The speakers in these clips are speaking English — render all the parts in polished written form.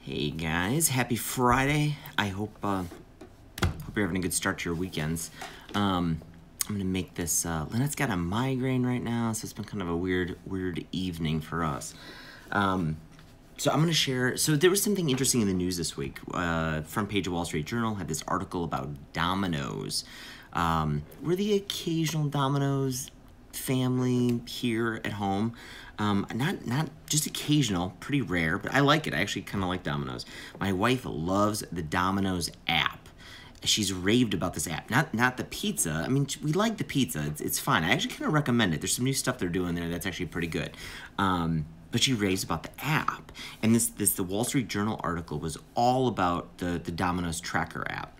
Hey guys, happy Friday. I hope you're having a good start to your weekends. I'm gonna make this. Lynette's got a migraine right now, so it's been kind of a weird evening for us. So I'm gonna share. So there was something interesting in the news this week. Front page of Wall Street Journal had this article about Domino's. We're the occasional Domino's family here at home. Not just occasional, pretty rare, but I like it. I actually kind of like Domino's. My wife loves the Domino's app. She's raved about this app. Not the pizza. I mean, we like the pizza. It's fine. I actually kind of recommend it. There's some new stuff they're doing there that's actually pretty good. But she raves about the app. And the Wall Street Journal article was all about the Domino's Tracker app.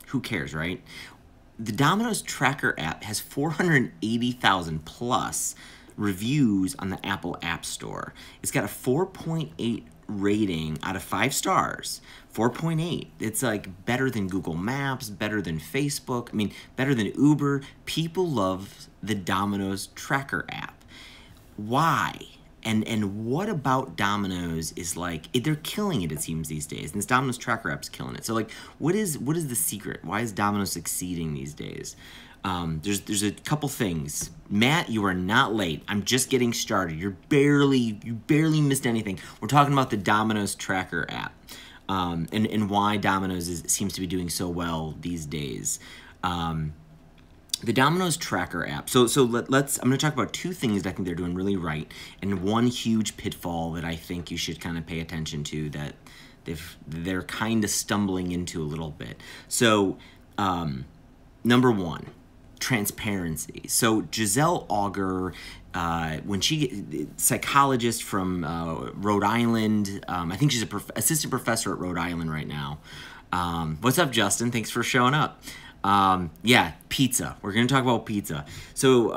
Who cares, right? The Domino's Tracker app has 480,000 plus reviews on the Apple App Store. It's got a 4.8 rating out of 5 stars. 4.8. It's like better than Google Maps, better than Facebook, I mean, better than Uber. People love the Domino's Tracker app. Why? And what about Domino's is like, they're killing it seems these days. And this Domino's Tracker app's killing it. So like, what is the secret? Why is Domino's succeeding these days? There's a couple things. Matt, you are not late. I'm just getting started. You barely missed anything. We're talking about the Domino's Tracker app, and why Domino's seems to be doing so well these days. The Domino's Tracker app. So I'm going to talk about two things that I think they're doing really right, and one huge pitfall that I think you should kind of pay attention to that they're kind of stumbling into a little bit. So, number one, transparency. So Giselle Auger, when psychologist from Rhode Island, I think she's an assistant professor at Rhode Island right now. What's up, Justin? Thanks for showing up. Yeah, pizza. We're going to talk about pizza. So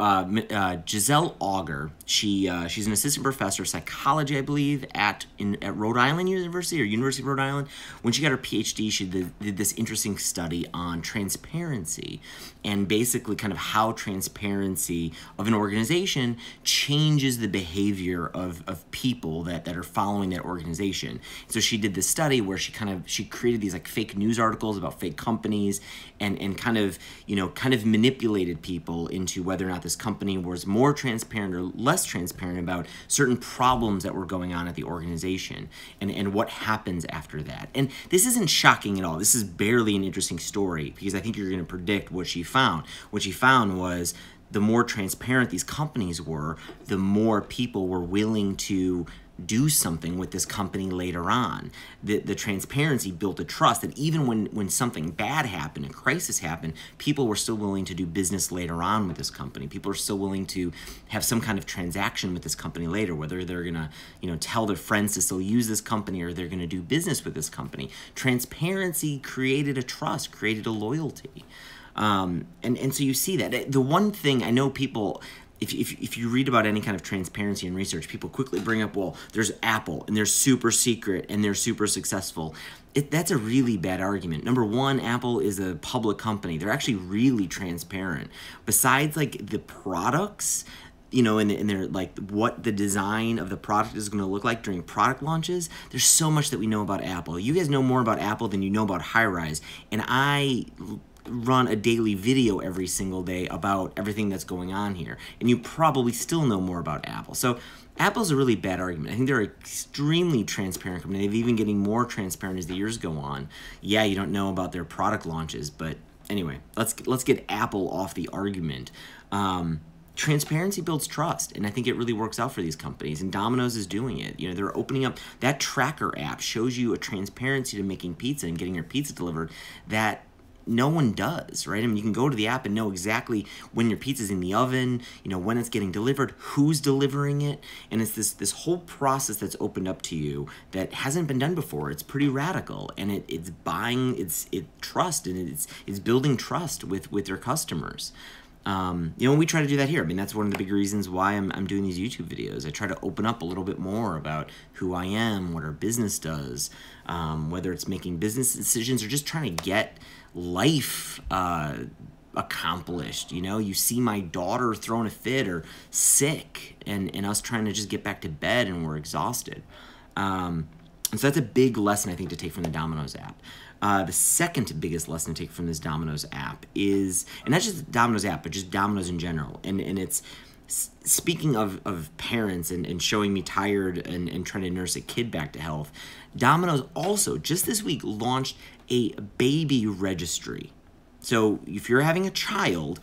Giselle Auger, she's an assistant professor of psychology, I believe, at Rhode Island University or University of Rhode Island. When she got her PhD, she did this interesting study on transparency and basically kind of how transparency of an organization changes the behavior of people that are following that organization. So she did this study where she created these like fake news articles about fake companies and kind of manipulated people into whether or not this company was more transparent or less transparent about certain problems that were going on at the organization and what happens after that. And this isn't shocking at all. This is barely an interesting story because I think you're going to predict what she found. What she found was the more transparent these companies were, the more people were willing to do something with this company later on. The transparency built a trust that even when something bad happened, a crisis happened, people were still willing to do business later on with this company. People are still willing to have some kind of transaction with this company later, whether they're gonna tell their friends to still use this company or they're gonna do business with this company. Transparency created a trust, created a loyalty. And so you see that. The one thing I know people, if you read about any kind of transparency and research, people quickly bring up, well, there's Apple, and they're super secret, and they're super successful. That's a really bad argument. Number one, Apple is a public company. They're actually really transparent. Besides, like, the products, and they're like what the design of the product is going to look like during product launches, there's so much that we know about Apple. You guys know more about Apple than you know about high-rise, and I run a daily video every single day about everything that's going on here, and you probably still know more about Apple. So Apple's a really bad argument. I think they're an extremely transparent company. They've even getting more transparent as the years go on. Yeah, you don't know about their product launches, but anyway, let's get Apple off the argument. Transparency builds trust, and I think it really works out for these companies, and Domino's is doing it. They're opening up. That Tracker app shows you a transparency to making pizza and getting your pizza delivered that no one does, right? I mean, you can go to the app and know exactly when your pizza's in the oven, when it's getting delivered, who's delivering it, and it's this whole process that's opened up to you that hasn't been done before. It's pretty radical, and it's trust, and it's building trust with their customers. We try to do that here. I mean, that's one of the big reasons why I'm doing these YouTube videos. I try to open up a little bit more about who I am, what our business does, whether it's making business decisions or just trying to get life accomplished. You see my daughter throwing a fit or sick and us trying to just get back to bed and we're exhausted. And so that's a big lesson, I think, to take from the Domino's app. The second biggest lesson to take from this Domino's app is, and not just the Domino's app, but just Domino's in general. And it's, speaking of parents and showing me tired and trying to nurse a kid back to health, Domino's also, just this week, launched a baby registry. So if you're having a child,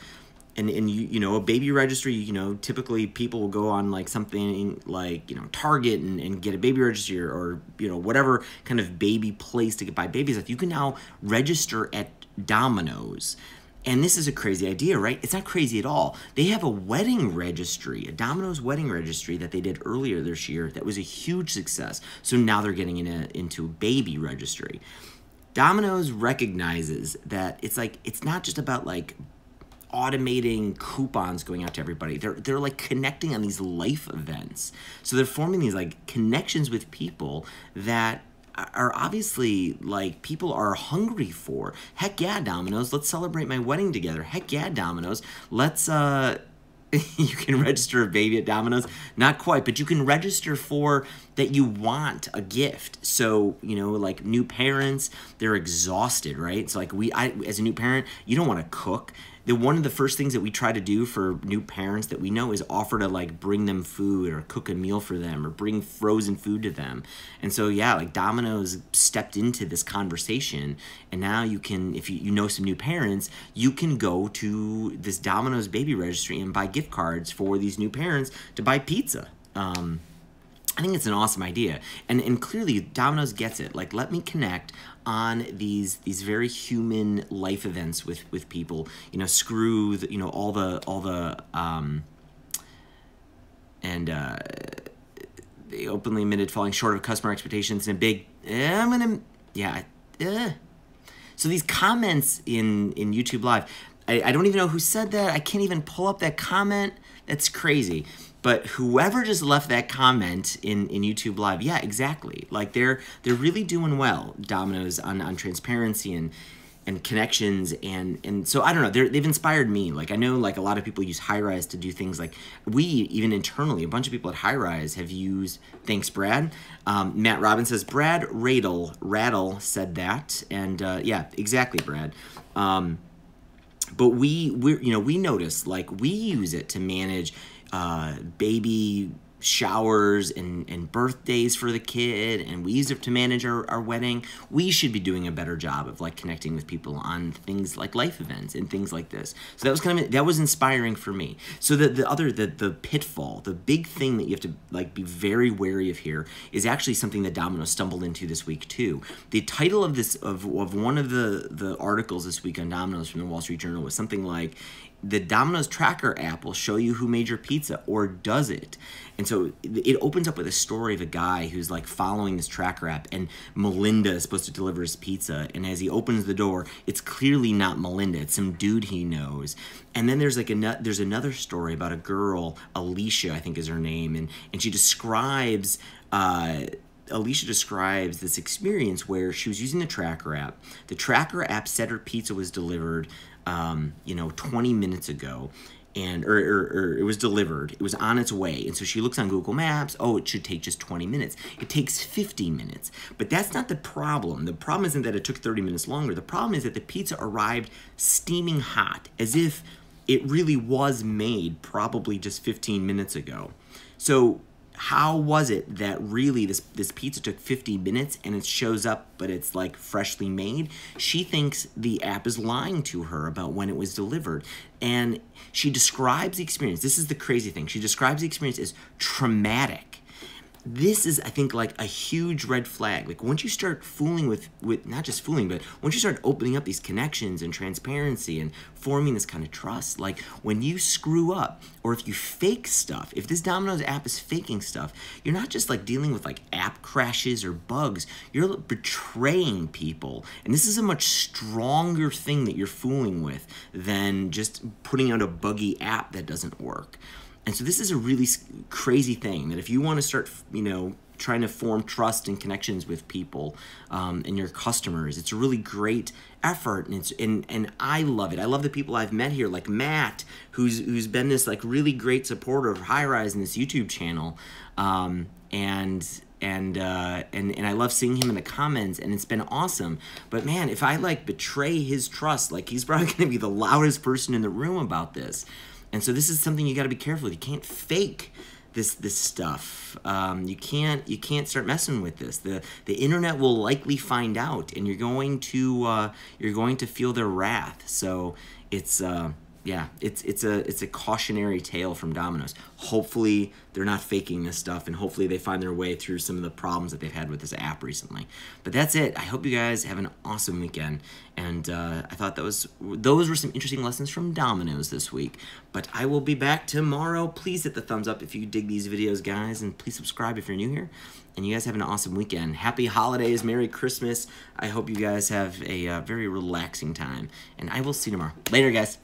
and you know, a baby registry, you know, typically people will go on like something like, you know, Target and get a baby registry, or you know, whatever kind of baby place to buy babies at. You can now register at Domino's. And this is a crazy idea, right? It's not crazy at all. They have a wedding registry, a Domino's wedding registry that they did earlier this year that was a huge success. So now they're getting into a baby registry. Domino's recognizes that it's like, it's not just about like automating coupons going out to everybody. They're like connecting on these life events. So they're forming these like connections with people that are obviously like people are hungry for. Heck yeah, Domino's, let's celebrate my wedding together. Heck yeah, Domino's, let's you can register a baby at Domino's. Not quite, but you can register for that you want a gift. So, you know, like new parents, they're exhausted, right? So like as a new parent, you don't want to cook. One of the first things that we try to do for new parents that we know is offer to like bring them food or cook a meal for them or bring frozen food to them. And so, yeah, like Domino's stepped into this conversation, and now you can, if you know some new parents, you can go to this Domino's baby registry and buy gift cards for these new parents to buy pizza. I think it's an awesome idea, and clearly Domino's gets it. Like, let me connect on these very human life events with people. You know, screw the, you know, all the they openly admitted falling short of customer expectations and a big So these comments in YouTube Live, I don't even know who said that. I can't even pull up that comment. That's crazy. But whoever just left that comment in YouTube Live, yeah, exactly. Like they're really doing well, Domino's, on transparency and connections, and so I don't know. They've inspired me. Like I know, like a lot of people use High-Rise to do things. Like we even internally, a bunch of people at High-Rise have used. Thanks, Brad. Matt Robbins says Brad Rattle said that, and yeah, exactly, Brad. But we notice, like we use it to manage baby showers and birthdays for the kid, and we use it to manage our wedding. We should be doing a better job of like connecting with people on things like life events and things like this. So that was inspiring for me. So the pitfall, the big thing that you have to like be very wary of here is actually something that Domino's stumbled into this week too. The title of this of one of the articles this week on Domino's from the Wall Street Journal was something like, the Domino's Tracker app will show you who made your pizza, or does it? And so it opens up with a story of a guy who's like following this tracker app, and Melinda is supposed to deliver his pizza. And as he opens the door, it's clearly not Melinda. It's some dude he knows. And then there's like there's another story about a girl, Alicia, I think is her name, and she describes. Alicia describes this experience where she was using the tracker app. The tracker app said her pizza was delivered 20 minutes ago, or it was delivered. It was on its way. And so she looks on Google Maps. Oh, it should take just 20 minutes. It takes 15 minutes. But that's not the problem. The problem isn't that it took 30 minutes longer. The problem is that the pizza arrived steaming hot, as if it really was made probably just 15 minutes ago. So how was it that really this pizza took 50 minutes and it shows up, but it's like freshly made? She thinks the app is lying to her about when it was delivered. And she describes the experience. This is the crazy thing. She describes the experience as traumatic. This is, I think, like a huge red flag. Like once you start fooling with not just fooling, but once you start opening up these connections and transparency and forming this kind of trust, like when you screw up or if you fake stuff, if this Domino's app is faking stuff, you're not just like dealing with like app crashes or bugs, you're betraying people. And this is a much stronger thing that you're fooling with than just putting out a buggy app that doesn't work. And so this is a really crazy thing that if you want to start, trying to form trust and connections with people and your customers, it's a really great effort, and I love it. I love the people I've met here, like Matt, who's been this like really great supporter of High-Rise and this YouTube channel, and and I love seeing him in the comments, and it's been awesome. But man, if I like betray his trust, like he's probably going to be the loudest person in the room about this. And so this is something you got to be careful with. You can't fake this stuff. You can't start messing with this. The internet will likely find out, and you're going to feel their wrath. So it's yeah, it's a cautionary tale from Domino's. Hopefully they're not faking this stuff, and hopefully they find their way through some of the problems that they've had with this app recently. But that's it. I hope you guys have an awesome weekend, and I thought those were some interesting lessons from Domino's this week. But I will be back tomorrow. Please hit the thumbs up if you dig these videos, guys, and please subscribe if you're new here. And you guys have an awesome weekend. Happy holidays, Merry Christmas. I hope you guys have a very relaxing time, and I will see you tomorrow. Later, guys.